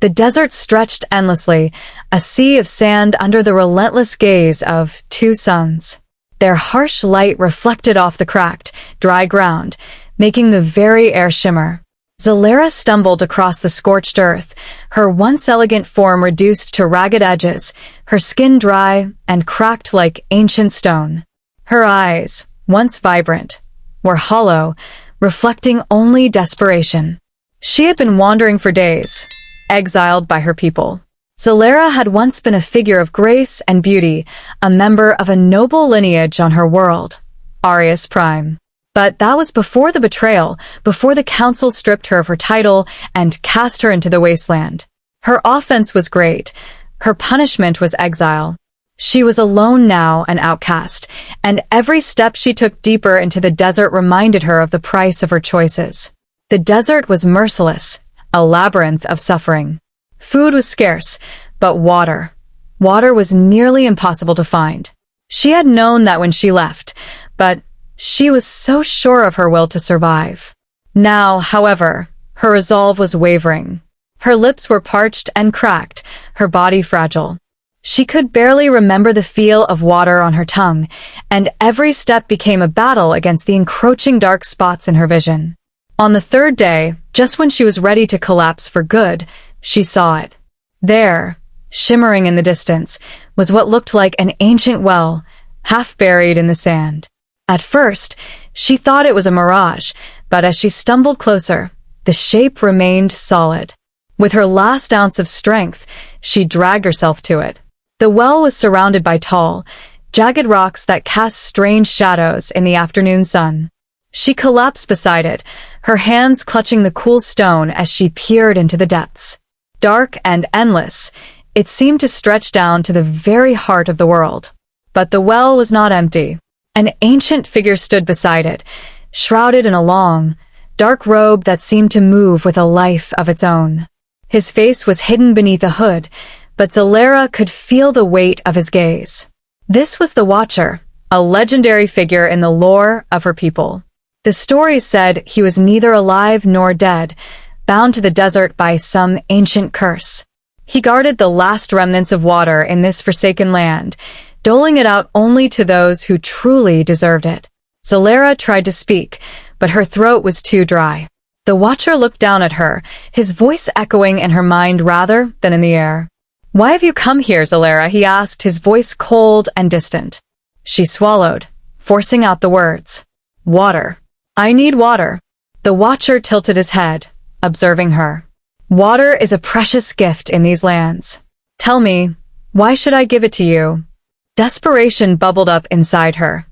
The desert stretched endlessly, a sea of sand under the relentless gaze of two suns. Their harsh light reflected off the cracked, dry ground, making the very air shimmer. Zelara stumbled across the scorched earth, her once elegant form reduced to ragged edges, her skin dry and cracked like ancient stone. Her eyes, once vibrant, were hollow, reflecting only desperation. She had been wandering for days, exiled by her people. Zelara had once been a figure of grace and beauty, a member of a noble lineage on her world, Arius Prime. But that was before the betrayal, before the council stripped her of her title and cast her into the wasteland. Her offense was great. Her punishment was exile. She was alone now, an outcast, and every step she took deeper into the desert reminded her of the price of her choices. The desert was merciless, a labyrinth of suffering. Food was scarce, but water was nearly impossible to find. She had known that when she left, but she was so sure of her will to survive. Now, however, her resolve was wavering. Her lips were parched and cracked, her body fragile. She could barely remember the feel of water on her tongue, and every step became a battle against the encroaching dark spots in her vision. On the third day, just when she was ready to collapse for good, she saw it. There, shimmering in the distance, was what looked like an ancient well, half buried in the sand. At first, she thought it was a mirage, but as she stumbled closer, the shape remained solid. With her last ounce of strength, she dragged herself to it. The well was surrounded by tall, jagged rocks that cast strange shadows in the afternoon sun. She collapsed beside it, her hands clutching the cool stone as she peered into the depths. Dark and endless, it seemed to stretch down to the very heart of the world. But the well was not empty. An ancient figure stood beside it, shrouded in a long, dark robe that seemed to move with a life of its own. His face was hidden beneath a hood, but Zelara could feel the weight of his gaze. This was the Watcher, a legendary figure in the lore of her people. The stories said he was neither alive nor dead, bound to the desert by some ancient curse. He guarded the last remnants of water in this forsaken land, doling it out only to those who truly deserved it. Zelara tried to speak, but her throat was too dry. The Watcher looked down at her, his voice echoing in her mind rather than in the air. "Why have you come here, Zelara?" he asked, his voice cold and distant. She swallowed, forcing out the words. "Water. I need water." The Watcher tilted his head, observing her. "Water is a precious gift in these lands. Tell me, why should I give it to you?" Desperation bubbled up inside her,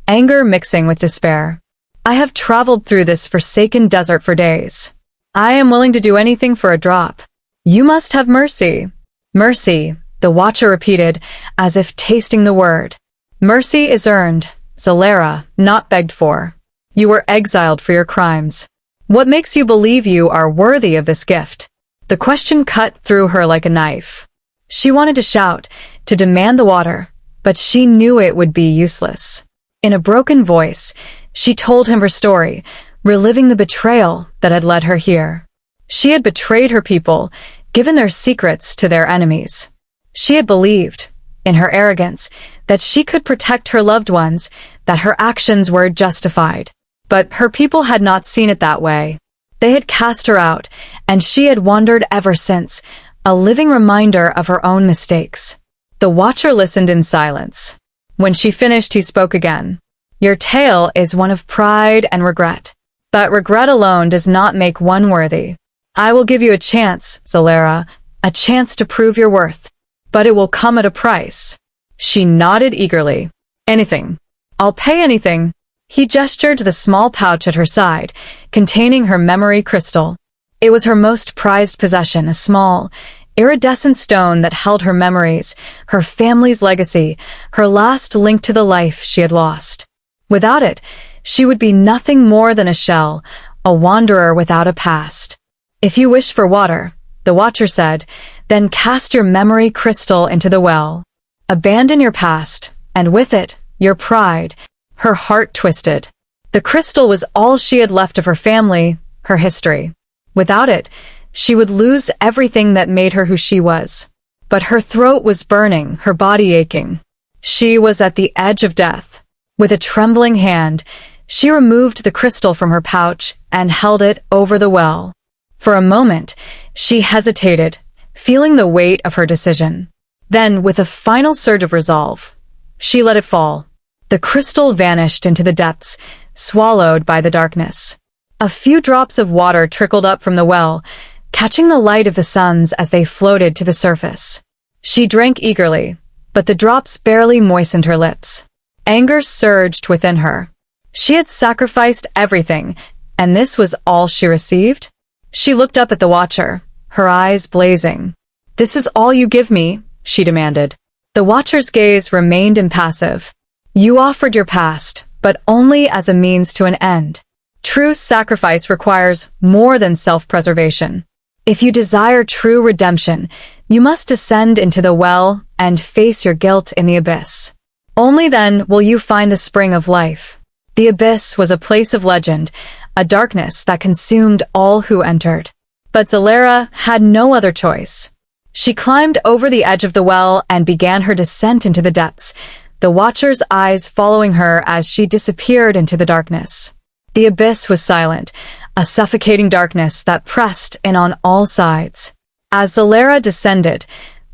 anger mixing with despair. "I have traveled through this forsaken desert for days. I am willing to do anything for a drop. You must have mercy." "Mercy," the Watcher repeated, as if tasting the word. "Mercy is earned, Zelara, not begged for. You were exiled for your crimes. What makes you believe you are worthy of this gift?" The question cut through her like a knife. She wanted to shout, to demand the water, but she knew it would be useless. In a broken voice, she told him her story, reliving the betrayal that had led her here. She had betrayed her people, given their secrets to their enemies. She had believed, in her arrogance, that she could protect her loved ones, that her actions were justified. But her people had not seen it that way. They had cast her out, and she had wandered ever since, a living reminder of her own mistakes. The Watcher listened in silence. When she finished, he spoke again. "Your tale is one of pride and regret. But regret alone does not make one worthy. I will give you a chance, Zelara, a chance to prove your worth. But it will come at a price." She nodded eagerly. "Anything. I'll pay anything." He gestured to the small pouch at her side, containing her memory crystal. It was her most prized possession, a small, iridescent stone that held her memories, her family's legacy, her last link to the life she had lost. Without it, she would be nothing more than a shell, a wanderer without a past. "If you wish for water," the Watcher said, "then cast your memory crystal into the well. Abandon your past, and with it, your pride." Her heart twisted. The crystal was all she had left of her family, her history. Without it, She would lose everything that made her who she was. But her throat was burning, her body aching. She was at the edge of death. With a trembling hand, she removed the crystal from her pouch and held it over the well. For a moment, she hesitated, feeling the weight of her decision. Then, with a final surge of resolve, she let it fall. The crystal vanished into the depths, swallowed by the darkness. A few drops of water trickled up from the well, catching the light of the suns as they floated to the surface. She drank eagerly, but the drops barely moistened her lips. Anger surged within her. She had sacrificed everything, and this was all she received? She looked up at the Watcher, her eyes blazing. "This is all you give me?" she demanded. The Watcher's gaze remained impassive. "You offered your past, but only as a means to an end. True sacrifice requires more than self-preservation. If you desire true redemption, you must descend into the well and face your guilt in the abyss. Only then will you find the spring of life." The abyss was a place of legend, a darkness that consumed all who entered. But Zelara had no other choice. She climbed over the edge of the well and began her descent into the depths, the Watcher's eyes following her as she disappeared into the darkness. The abyss was silent, a suffocating darkness that pressed in on all sides. As Zelara descended,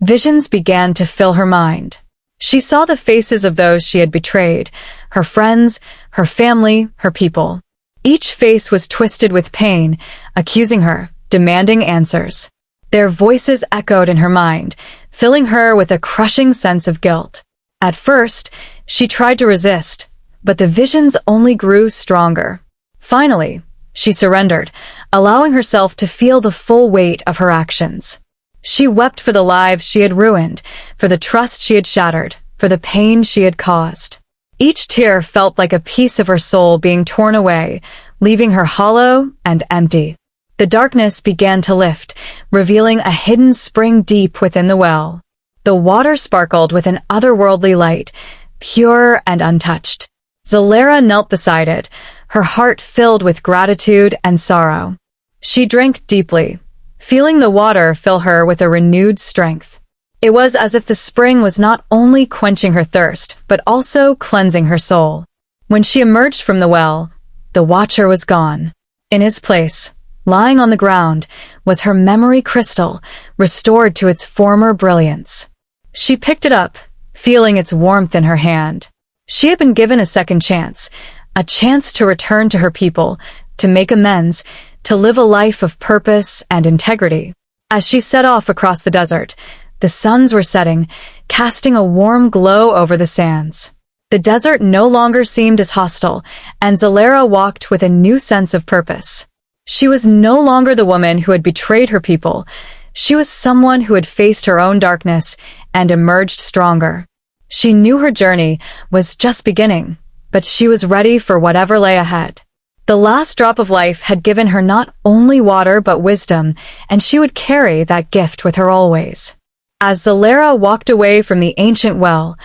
visions began to fill her mind. She saw the faces of those she had betrayed, her friends, her family, her people. Each face was twisted with pain, accusing her, demanding answers. Their voices echoed in her mind, filling her with a crushing sense of guilt. At first, she tried to resist, but the visions only grew stronger. Finally, she surrendered, allowing herself to feel the full weight of her actions. She wept for the lives she had ruined, for the trust she had shattered, for the pain she had caused. Each tear felt like a piece of her soul being torn away, leaving her hollow and empty. The darkness began to lift, revealing a hidden spring deep within the well. The water sparkled with an otherworldly light, pure and untouched. Zelara knelt beside it, her heart filled with gratitude and sorrow. She drank deeply, feeling the water fill her with a renewed strength. It was as if the spring was not only quenching her thirst, but also cleansing her soul. When she emerged from the well, the Watcher was gone. In his place, lying on the ground, was her memory crystal, restored to its former brilliance. She picked it up, feeling its warmth in her hand. She had been given a second chance, a chance to return to her people, to make amends, to live a life of purpose and integrity. As she set off across the desert, the suns were setting, casting a warm glow over the sands. The desert no longer seemed as hostile, and Zelara walked with a new sense of purpose. She was no longer the woman who had betrayed her people. She was someone who had faced her own darkness and emerged stronger. She knew her journey was just beginning, but she was ready for whatever lay ahead. The last drop of life had given her not only water but wisdom, and she would carry that gift with her always. As Zelara walked away from the ancient well,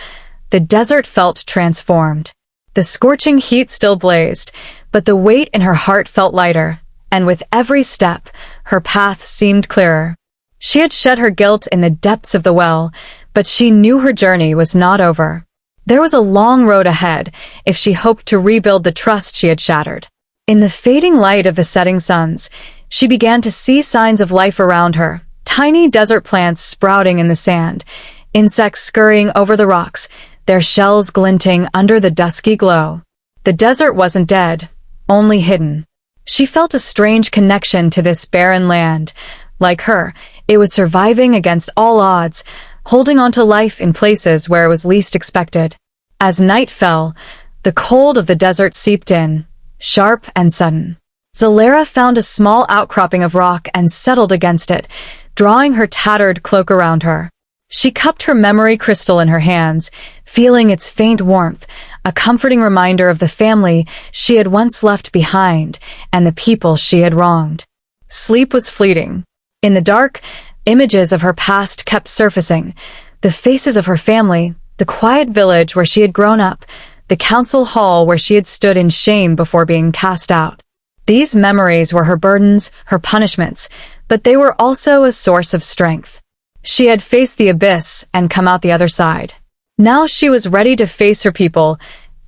the desert felt transformed. The scorching heat still blazed, but the weight in her heart felt lighter, and with every step, her path seemed clearer. She had shed her guilt in the depths of the well, but she knew her journey was not over. There was a long road ahead if she hoped to rebuild the trust she had shattered. In the fading light of the setting suns, she began to see signs of life around her. Tiny desert plants sprouting in the sand, insects scurrying over the rocks, their shells glinting under the dusky glow. The desert wasn't dead, only hidden. She felt a strange connection to this barren land. Like her, it was surviving against all odds, holding on to life in places where it was least expected. As night fell, the cold of the desert seeped in, sharp and sudden. Zelara found a small outcropping of rock and settled against it, drawing her tattered cloak around her. She cupped her memory crystal in her hands, feeling its faint warmth, a comforting reminder of the family she had once left behind and the people she had wronged. Sleep was fleeting. In the dark, images of her past kept surfacing, the faces of her family, the quiet village where she had grown up, the council hall where she had stood in shame before being cast out. These memories were her burdens, her punishments, but they were also a source of strength. She had faced the abyss and come out the other side. Now she was ready to face her people,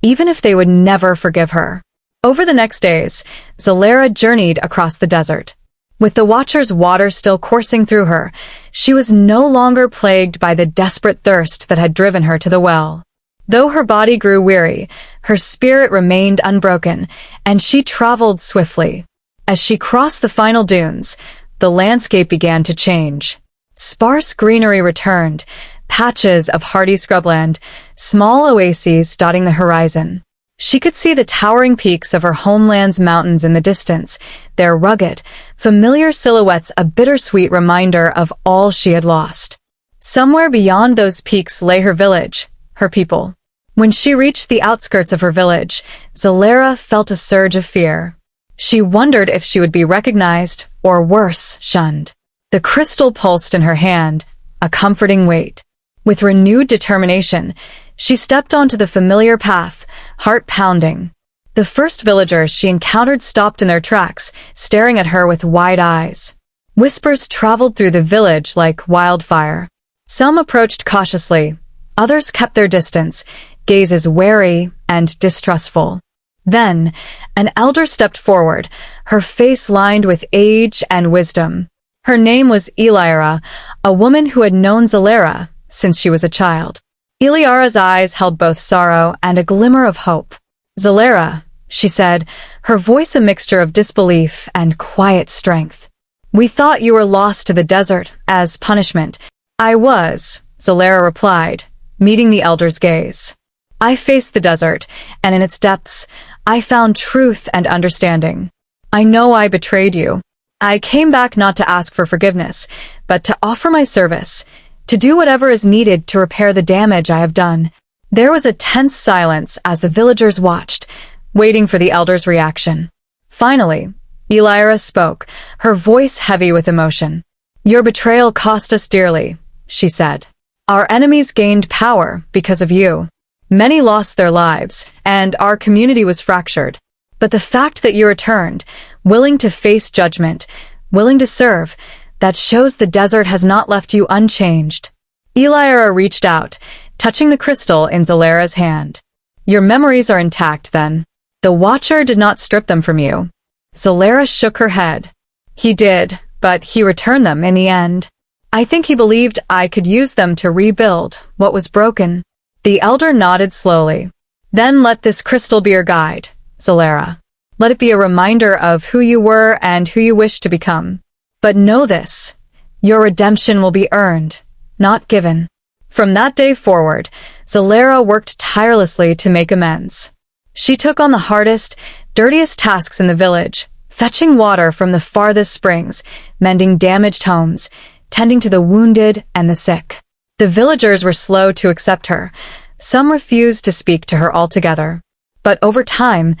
even if they would never forgive her. Over the next days, Zelara journeyed across the desert. With the Watcher's water still coursing through her, she was no longer plagued by the desperate thirst that had driven her to the well. Though her body grew weary, her spirit remained unbroken, and she traveled swiftly. As she crossed the final dunes, the landscape began to change. Sparse greenery returned, patches of hardy scrubland, small oases dotting the horizon. She could see the towering peaks of her homeland's mountains in the distance, their rugged, familiar silhouettes a bittersweet reminder of all she had lost. Somewhere beyond those peaks lay her village, her people. When she reached the outskirts of her village, Zelara felt a surge of fear. She wondered if she would be recognized, or worse, shunned. The crystal pulsed in her hand, a comforting weight. With renewed determination, she stepped onto the familiar path, heart pounding. The first villagers she encountered stopped in their tracks, staring at her with wide eyes. Whispers traveled through the village like wildfire. Some approached cautiously, others kept their distance, gazes wary and distrustful. Then, an elder stepped forward, her face lined with age and wisdom. Her name was Eliara, a woman who had known Zelara since she was a child. Eliara's eyes held both sorrow and a glimmer of hope. "Zelara," she said, her voice a mixture of disbelief and quiet strength. "We thought you were lost to the desert as punishment." "I was," Zelara replied, meeting the elder's gaze. "I faced the desert, and in its depths, I found truth and understanding. I know I betrayed you. I came back not to ask for forgiveness, but to offer my service, to do whatever is needed to repair the damage I have done." There was a tense silence as the villagers watched, waiting for the elder's reaction. Finally, Eliara spoke, her voice heavy with emotion. "Your betrayal cost us dearly," she said. "Our enemies gained power because of you. Many lost their lives, and our community was fractured. But the fact that you returned, willing to face judgment, willing to serve, that shows the desert has not left you unchanged." Eliara reached out, touching the crystal in Zelara's hand. "Your memories are intact, then. The Watcher did not strip them from you." Zelara shook her head. "He did, but he returned them in the end. I think he believed I could use them to rebuild what was broken." The elder nodded slowly. "Then let this crystal be your guide, Zelara. Let it be a reminder of who you were and who you wish to become. But know this, your redemption will be earned, not given." From that day forward, Zelara worked tirelessly to make amends. She took on the hardest, dirtiest tasks in the village, fetching water from the farthest springs, mending damaged homes, tending to the wounded and the sick. The villagers were slow to accept her. Some refused to speak to her altogether. But over time,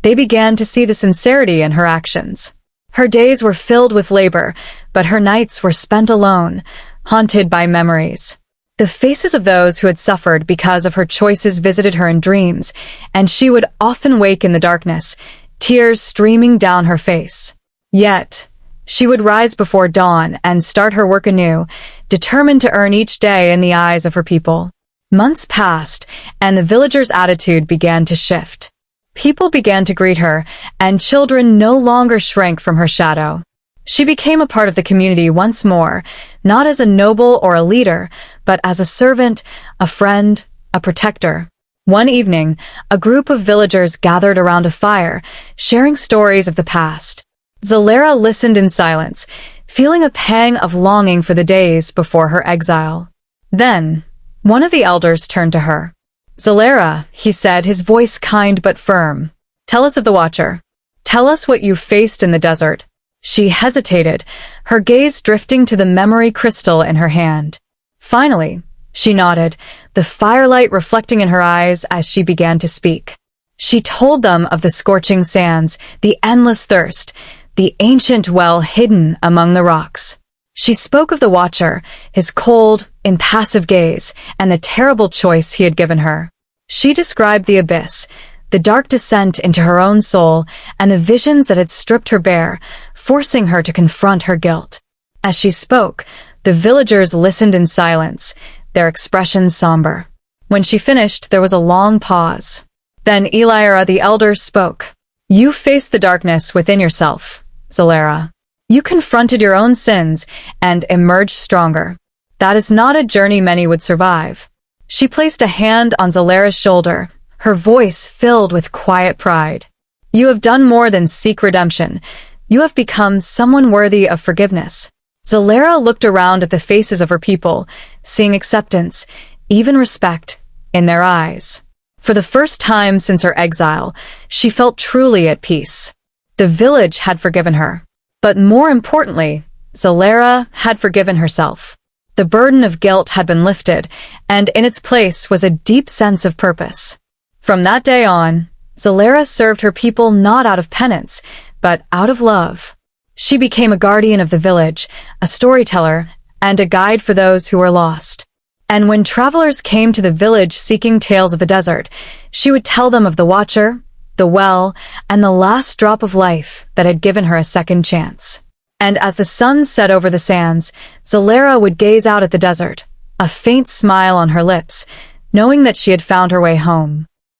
they began to see the sincerity in her actions. Her days were filled with labor, but her nights were spent alone, haunted by memories. The faces of those who had suffered because of her choices visited her in dreams, and she would often wake in the darkness, tears streaming down her face. Yet, she would rise before dawn and start her work anew, determined to earn each day in the eyes of her people. Months passed, and the villagers' attitude began to shift. People began to greet her, and children no longer shrank from her shadow. She became a part of the community once more, not as a noble or a leader, but as a servant, a friend, a protector. One evening, a group of villagers gathered around a fire, sharing stories of the past. Zelara listened in silence, feeling a pang of longing for the days before her exile. Then, one of the elders turned to her. "Zelara," he said, his voice kind but firm. "Tell us of the Watcher. Tell us what you faced in the desert." She hesitated, her gaze drifting to the memory crystal in her hand. Finally, she nodded, the firelight reflecting in her eyes as she began to speak. She told them of the scorching sands, the endless thirst, the ancient well hidden among the rocks. She spoke of the Watcher, his cold, impassive gaze, and the terrible choice he had given her. She described the abyss, the dark descent into her own soul, and the visions that had stripped her bare, forcing her to confront her guilt. As she spoke, the villagers listened in silence, their expressions somber. When she finished, there was a long pause. Then Zelara the Elder spoke. "You faced the darkness within yourself, Zelara. You confronted your own sins and emerged stronger. That is not a journey many would survive." She placed a hand on Zelara's shoulder, her voice filled with quiet pride. "You have done more than seek redemption. You have become someone worthy of forgiveness." Zelara looked around at the faces of her people, seeing acceptance, even respect, in their eyes. For the first time since her exile, she felt truly at peace. The village had forgiven her. But more importantly, Zelara had forgiven herself. The burden of guilt had been lifted, and in its place was a deep sense of purpose. From that day on, Zelara served her people not out of penance, but out of love. She became a guardian of the village, a storyteller, and a guide for those who were lost. And when travelers came to the village seeking tales of the desert, she would tell them of the Watcher, the well, and the last drop of life that had given her a second chance. And as the sun set over the sands, Zelara would gaze out at the desert, a faint smile on her lips, knowing that she had found her way home.